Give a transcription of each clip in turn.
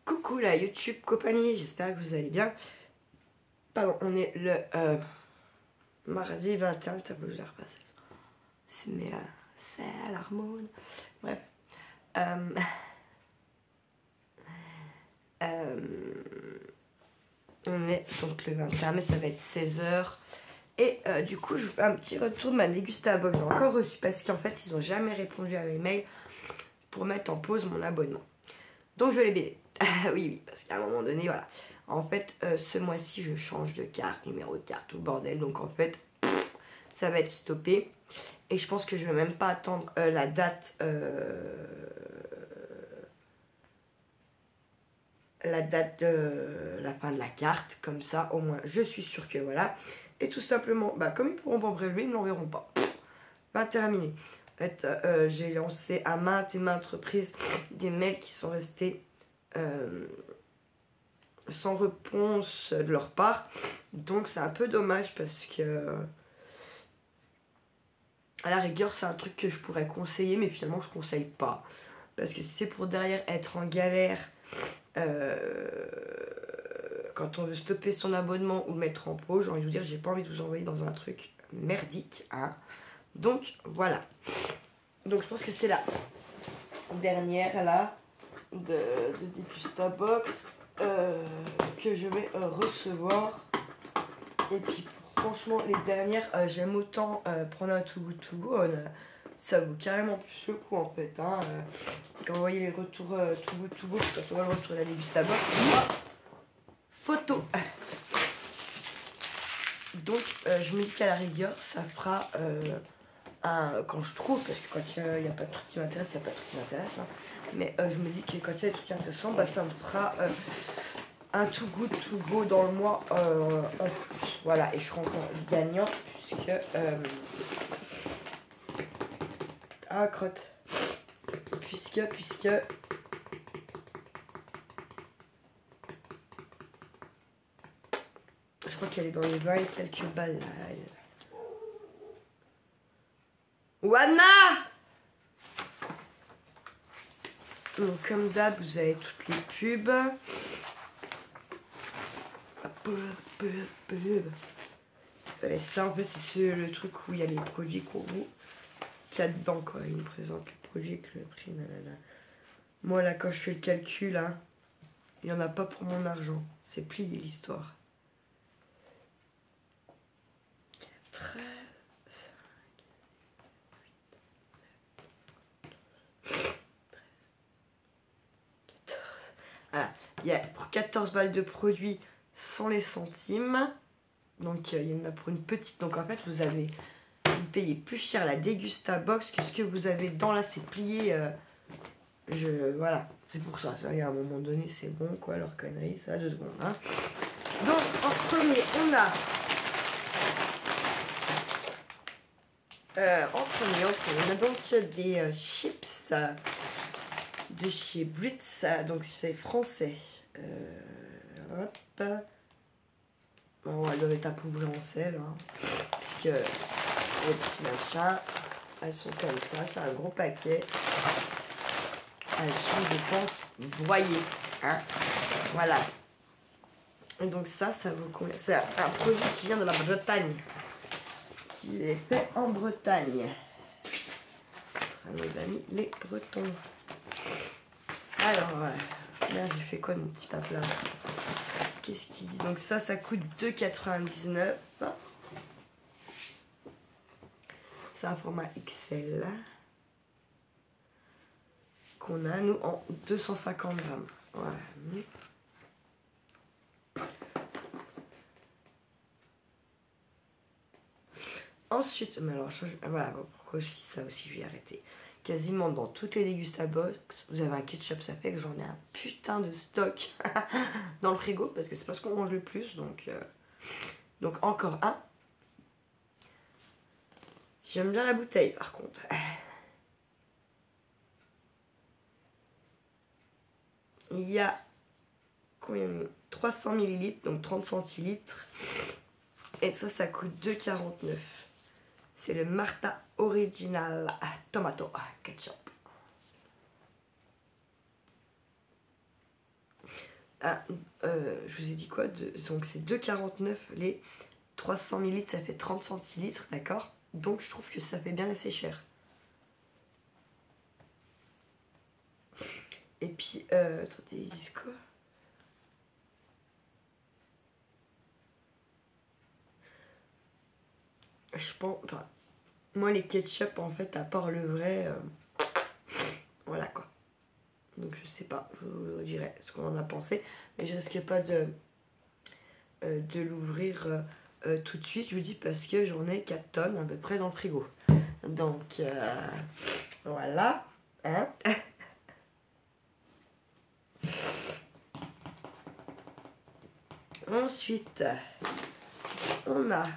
Coucou la YouTube compagnie, j'espère que vous allez bien. Pardon, on est le mardi 21, t'as voulu la repasser. C'est à l'harmonie. Bref. On est donc le 21 mai, ça va être 16h. Et du coup, je vous fais un petit retour de ma Degustabox. J'ai encore reçu parce qu'en fait, ils n'ont jamais répondu à mes mails pour mettre en pause mon abonnement. Donc je vais les baiser. Oui, parce qu'à un moment donné, voilà. En fait, ce mois-ci, je change de carte, numéro de carte, tout le bordel. Donc en fait, ça va être stoppé. Et je pense que je vais même pas attendre la date de la fin de la carte. Comme ça, au moins, je suis sûre que voilà. Et tout simplement, bah, comme ils pourront pas me prélever, ils ne l'enverront pas. Pas terminé. En fait, j'ai lancé à maintes et maintes reprises des mails qui sont restés sans réponse de leur part. Donc c'est un peu dommage parce que à la rigueur c'est un truc que je pourrais conseiller, mais finalement je conseille pas. Parce que si c'est pour derrière être en galère quand on veut stopper son abonnement ou le mettre en pause, j'ai envie de vous dire, j'ai pas envie de vous envoyer dans un truc merdique, hein. Donc voilà. Donc je pense que c'est la dernière là de Degustabox que je vais recevoir. Et puis franchement les dernières, j'aime autant prendre un Too Good To Go, ça vaut carrément plus le coup en fait, hein. Quand vous voyez les retours Too Good To Go, quand on voit le retour de la Degustabox, photo. Donc je me dis qu'à la rigueur ça fera quand je trouve, parce que quand il n'y a pas de truc qui m'intéresse, il n'y a pas de truc qui m'intéresse, hein. Mais je me dis que quand il y a des trucs intéressants, bah, ça me fera un Too Good To Go dans le mois en plus. Voilà, et je serai encore gagnant puisque... Ah, crotte. Puisque... Je crois qu'elle est dans les 20 et quelques balles. Là. Wana! Donc comme d'hab, vous avez toutes les pubs. Et ça en fait c'est le truc où il y a les produits qu'on vous qu'il y a dedans quoi. Il me présente les produits avec le prix. Nanana. Moi là quand je fais le calcul là, il n'y en a pas pour mon argent. C'est plié l'histoire. 4, 5, 8, 14. Voilà. Il y a pour 14 balles de produits sans les centimes. Donc il y en a pour une petite. Donc en fait vous payez plus cher la Degustabox que ce que vous avez dedans. Là c'est plié. Voilà. C'est pour ça. À un moment donné c'est bon quoi leur connerie. Ça 2 secondes. Hein. Donc en premier on a... on a donc des chips de chez Blitz. Donc c'est français. Hop. Bon, elles doivent être un peu brûlées en sel, hein, puisque les petits machins, elles sont comme ça, c'est un gros paquet. Elles sont, je pense, broyées, hein, voilà. Et donc ça vaut combien? C'est un produit qui vient de la Bretagne, qui est fait en Bretagne. À nos amis les Bretons. Alors, là j'ai fait quoi mon petit papa là? Qu'est-ce qu'ils disent? Donc ça coûte 2,99. C'est un format XL qu'on a nous en 250 grammes. Voilà. Ensuite, mais alors voilà pourquoi aussi ça aussi je vais arrêter. Quasiment dans toutes les Degustabox, vous avez un ketchup, ça fait que j'en ai un putain de stock dans le frigo parce que c'est pas ce qu'on mange le plus, donc encore un. J'aime bien la bouteille par contre. Il y a combien? 300 ml, donc 30 centilitres. Et ça coûte 2,49. C'est le Marta Original Tomato Ketchup. Ah, je vous ai dit quoi donc c'est 2,49 les 300 ml, ça fait 30 centilitres, d'accord? Donc je trouve que ça fait bien assez cher. Et puis, attendez, ils disent quoi? Je pense, enfin, moi les ketchup en fait, à part le vrai, voilà quoi. Donc je sais pas, je vous dirai ce qu'on en a pensé, mais je risque pas de l'ouvrir tout de suite, je vous dis, parce que j'en ai 4 tonnes à peu près dans le frigo. Donc voilà, hein. Ensuite, on a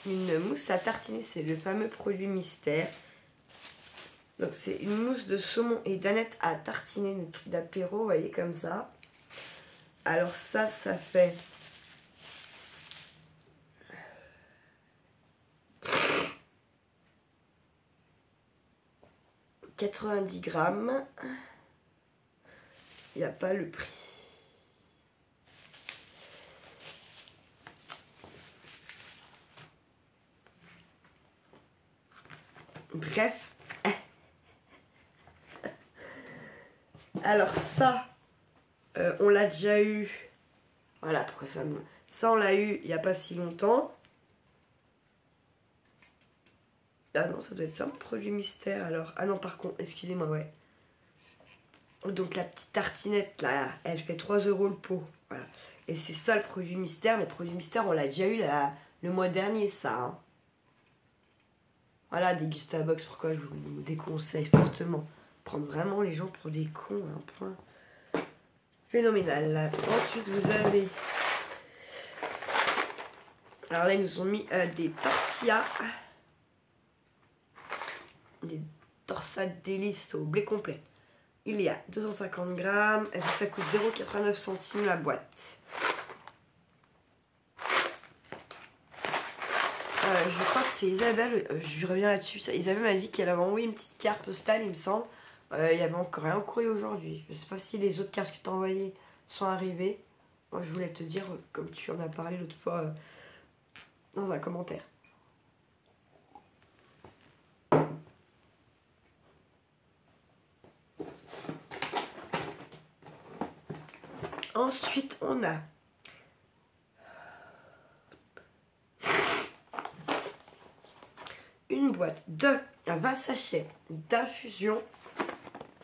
une mousse à tartiner, c'est le fameux produit mystère. Donc c'est une mousse de saumon et d'aneth à tartiner, le truc d'apéro, vous voyez, comme ça. Alors ça fait 90 grammes. Il n'y a pas le prix. Bref. Alors ça, on l'a déjà eu. Voilà pourquoi ça me... Ça, on l'a eu il n'y a pas si longtemps. Ah non, ça doit être ça, un produit mystère alors. Ah non, par contre, excusez-moi, ouais. Donc la petite tartinette là, elle fait 3 € le pot. Voilà. Et c'est ça le produit mystère. Mais le produit mystère, on l'a déjà eu le mois dernier, ça. Hein. Voilà, Dégustabox, pourquoi je vous déconseille fortement. Prendre vraiment les gens pour des cons, un point phénoménal. Ensuite, vous avez... Alors là, ils nous ont mis des tortillas. Des torsades délices au blé complet. Il y a 250 grammes. Et ça coûte 0,89 centimes la boîte. Je crois que c'est Isabelle, je reviens là-dessus. Isabelle m'a dit qu'elle avait envoyé une petite carte postale, il me semble. Il y avait encore rien au courrier aujourd'hui. Je sais pas si les autres cartes que tu as envoyées sont arrivées. Moi, je voulais te dire, comme tu en as parlé l'autre fois dans un commentaire. Ensuite, on a une boîte de 20 sachets d'infusion,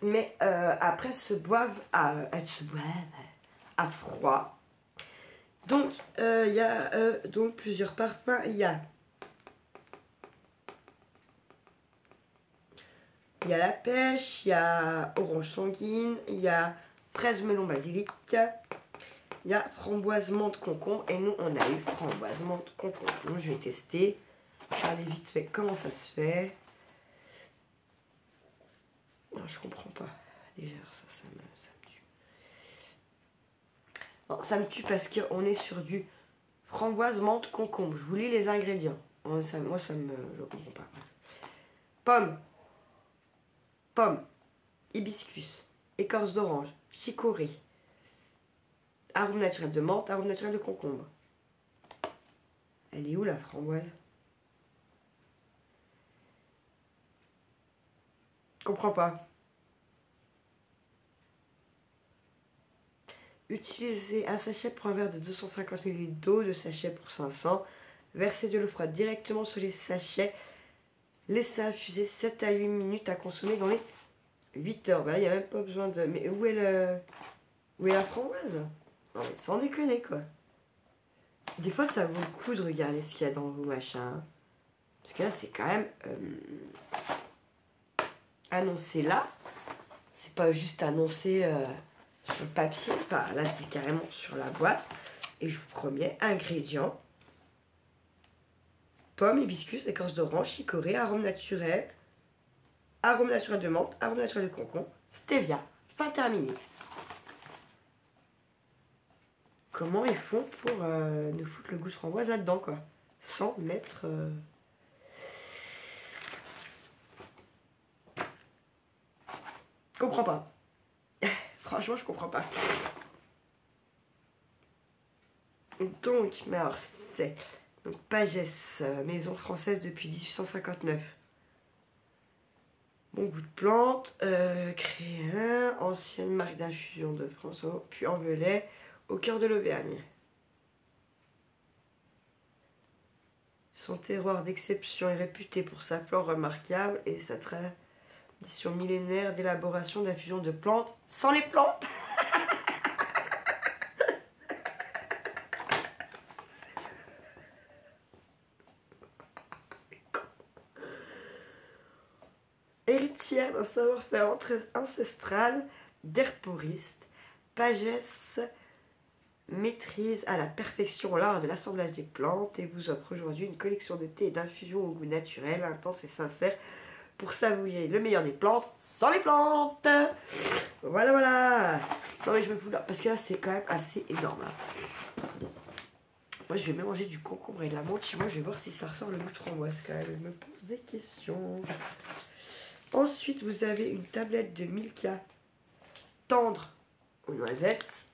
mais après elles se boivent à froid. Donc il y a donc plusieurs parfums. Il y a la pêche, il y a orange sanguine, il y a fraise melon basilic, il y a framboise menthe concombre, et nous on a eu framboise menthe concombre. Donc je vais tester. Regardez vite fait comment ça se fait. Non, je comprends pas. Déjà, ça me tue. Non, ça me tue parce qu'on est sur du framboise menthe concombre. Je vous lis les ingrédients. Moi, je comprends pas. Pomme, hibiscus, écorce d'orange, chicorée, arôme naturel de menthe, arôme naturel de concombre. Elle est où la framboise? Je comprends pas. Utilisez un sachet pour un verre de 250 ml d'eau, 2 sachets pour 500. Versez de l'eau froide directement sur les sachets. Laissez infuser 7 à 8 minutes à consommer dans les 8 heures. Bah là, il n'y a même pas besoin de... Mais où est la framboise? Non mais sans déconner quoi. Des fois ça vaut le coup de regarder ce qu'il y a dans vos machins. Parce que là c'est quand même annoncé là. C'est pas juste annoncé sur le papier. Enfin, là c'est carrément sur la boîte. Et je vous promets, ingrédients: pomme, hibiscus, écorce d'orange, chicorée, arôme naturel de menthe, arôme naturel de concombre, stevia. Fin terminé. Comment ils font pour nous foutre le goût de framboise là-dedans, quoi? sans mettre... Je comprends pas. Franchement, je comprends pas. Donc, mais alors c'est... Donc, Pagès, maison française depuis 1859. Bon goût de plante, créé ancienne marque d'infusion de François, puis en Velay, au cœur de l'Auvergne. Son terroir d'exception est réputé pour sa flore remarquable et sa tradition millénaire d'élaboration d'infusion de plantes sans les plantes. Héritière d'un savoir-faire ancestral d'herboriste, Pagès maîtrise à la perfection l'art de l'assemblage des plantes et vous offre aujourd'hui une collection de thé et d'infusions au goût naturel, intense et sincère pour savourer le meilleur des plantes sans les plantes. Voilà, voilà. Non mais je me fous là, parce que là c'est quand même assez énorme. Hein. Moi je vais mélanger du concombre et de la menthe chez moi, je vais voir si ça ressort le goût de framboise quand même. Je me pose des questions. Ensuite vous avez une tablette de Milka tendre aux noisettes.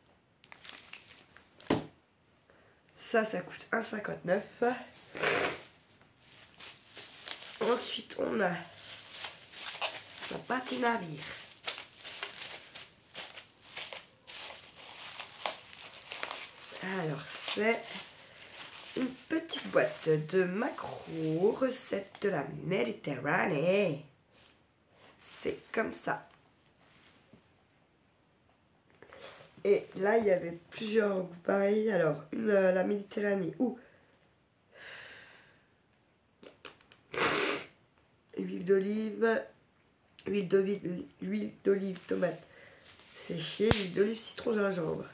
Ça coûte 1,59 €. Ensuite, on a la pâte et navire. Alors, c'est une petite boîte de maquereaux, recette de la Méditerranée. C'est comme ça. Et là, il y avait plusieurs goûts pareils. Alors, une la Méditerranée ou huile d'olive, huile d'olive, tomate séchée, huile d'olive, citron, gingembre.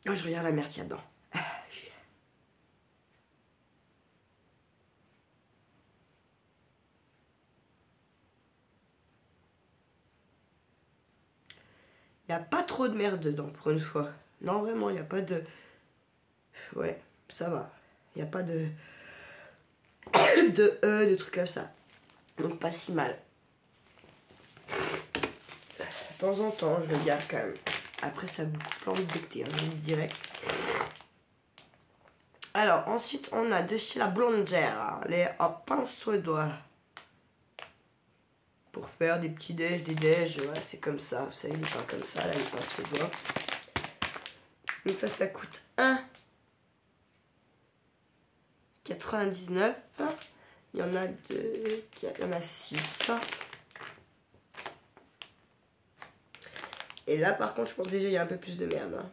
Oh, je regarde la merde qu'il y a dedans. Il n'y a pas trop de merde dedans pour une fois. Non, vraiment, il n'y a pas de... Ouais, ça va. Il n'y a pas de... de trucs comme ça. Donc pas si mal. De temps en temps, je regarde quand même. Après, ça a beaucoup pas envie de becter, hein, je vous dis direct. Alors, ensuite, on a de chez la Boulangère, les pince suédois. Pour faire des petits déj, des déj, voilà, c'est comme ça. Vous savez, les pains comme ça, là, les pince suédois. Donc ça coûte 1,99 €. Il y en a deux, il y en a 6. Et là, par contre, je pense déjà il y a un peu plus de merde. Hein.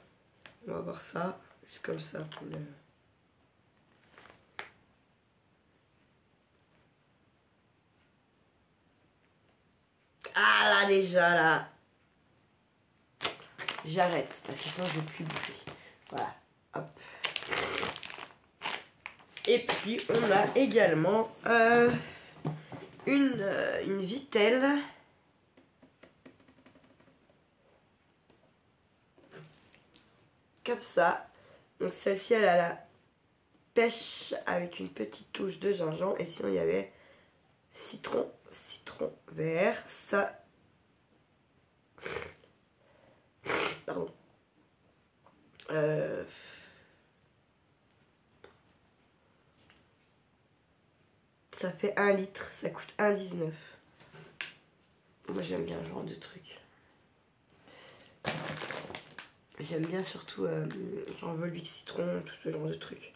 On va voir ça, juste comme ça. Pour le... Ah là, déjà, là. J'arrête, parce que sinon, je ne vais plus bouffer. Voilà, hop. Et puis, on a également une vitelle. Comme ça. Donc celle-ci elle a la pêche avec une petite touche de gingembre. Et sinon il y avait citron vert. Ça... Pardon. Ça fait 1 litre. Ça coûte 1,19 €. Moi j'aime bien ce genre de truc. J'aime bien surtout genre Volvic citron, tout ce genre de trucs.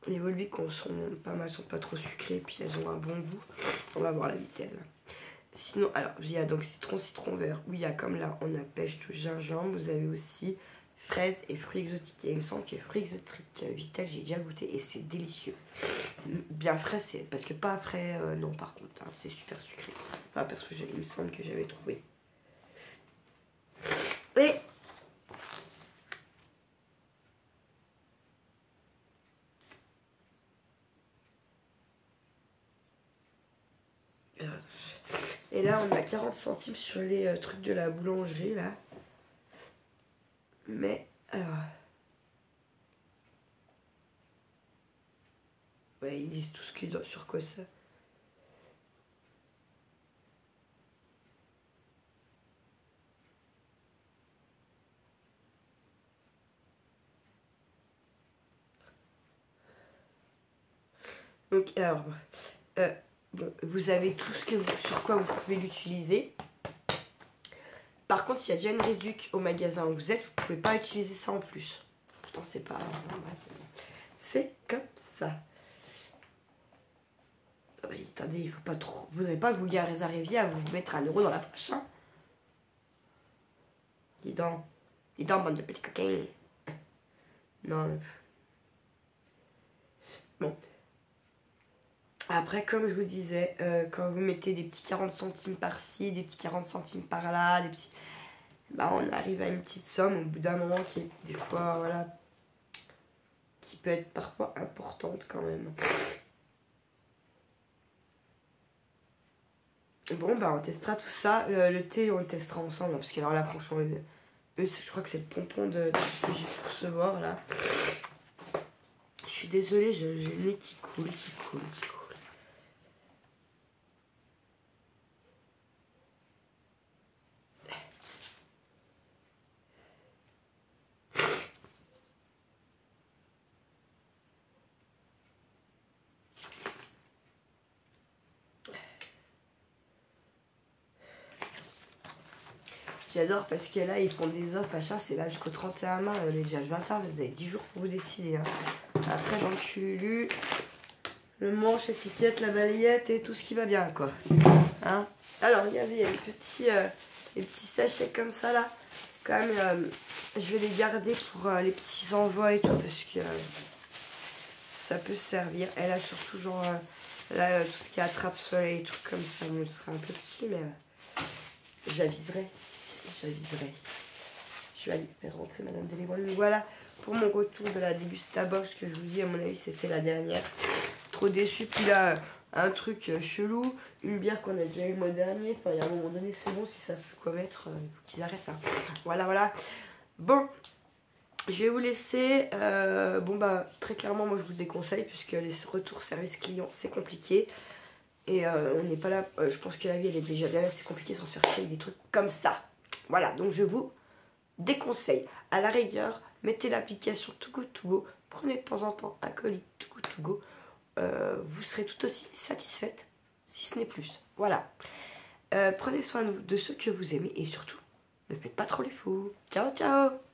Les Volvic sont pas mal, sont pas trop sucrées, puis elles ont un bon goût. On va voir la vitelle. Sinon, alors, il y a donc citron vert, où il y a comme là, on a pêche de gingembre. Vous avez aussi fraises et fruits exotiques. Et il me semble que fruits exotiques vitelle, j'ai déjà goûté et c'est délicieux. Bien frais, c'est parce que pas après, non, par contre, hein, c'est super sucré. Enfin, parce que il me semble que j'avais trouvé. Et Et là, on a 40 centimes sur les trucs de la boulangerie, là. Mais, alors... Ouais, ils disent tout ce qu'ils doivent sur quoi ça. Donc, alors... bon, vous avez tout ce que sur quoi vous pouvez l'utiliser. Par contre, s'il y a déjà une réduc au magasin où vous êtes, vous pouvez pas utiliser ça en plus. Pourtant, c'est pas... C'est comme ça. Ah bah, attendez, il faut pas trop... Vous n'avez pas que vous arriviez à vous mettre 1 euro dans la poche, hein. Dis donc, bande de petits coquins. Non. Bon. Après, comme je vous disais, quand vous mettez des petits 40 centimes par-ci, des petits 40 centimes par-là, des petits... Bah, on arrive à une petite somme au bout d'un moment qui est des fois, voilà, qui peut être parfois importante quand même. Bon, bah, on testera tout ça. Le thé, on le testera ensemble, hein, parce que alors là, franchement, eux, je crois que c'est le pompon que j'ai pu recevoir, là. Je suis désolée, j'ai le nez qui coule. J'adore parce que là, ils font des offres, machin, c'est là jusqu'au 31 mars, on est déjà le 21, vous avez 10 jours pour vous décider. Hein. Après, dans le Culu, le manche, étiquette, la balayette et tout ce qui va bien, quoi. Hein. Alors, il y avait les petits sachets comme ça, là. Quand même, je vais les garder pour les petits envois et tout, parce que ça peut servir. Elle a surtout, genre, là, tout ce qui attrape-soleil et tout comme ça. Bon, ce sera un peu petit, mais j'aviserai. Je vais aller faire rentrer Madame Delévoine. Voilà pour mon retour de la Dégusta Box que je vous dis, à mon avis c'était la dernière. Trop déçu. Puis là, un truc chelou, une bière qu'on a déjà eu le mois dernier. Enfin, il y a un moment donné, c'est bon, si ça fait quoi mettre, il faut qu'ils arrêtent. Hein. Voilà. Bon, je vais vous laisser. Bon, bah, très clairement, moi je vous déconseille, puisque les retours service client, c'est compliqué. Et on n'est pas là. Je pense que la vie, elle est déjà bien assez compliquée sans se faire chier avec des trucs comme ça. Voilà, donc je vous déconseille. À la rigueur, mettez l'application Too Good To Go. Prenez de temps en temps un colis Too Good To Go. Vous serez tout aussi satisfaite, si ce n'est plus. Voilà. Prenez soin de ceux que vous aimez et surtout, ne faites pas trop les fous. Ciao, ciao!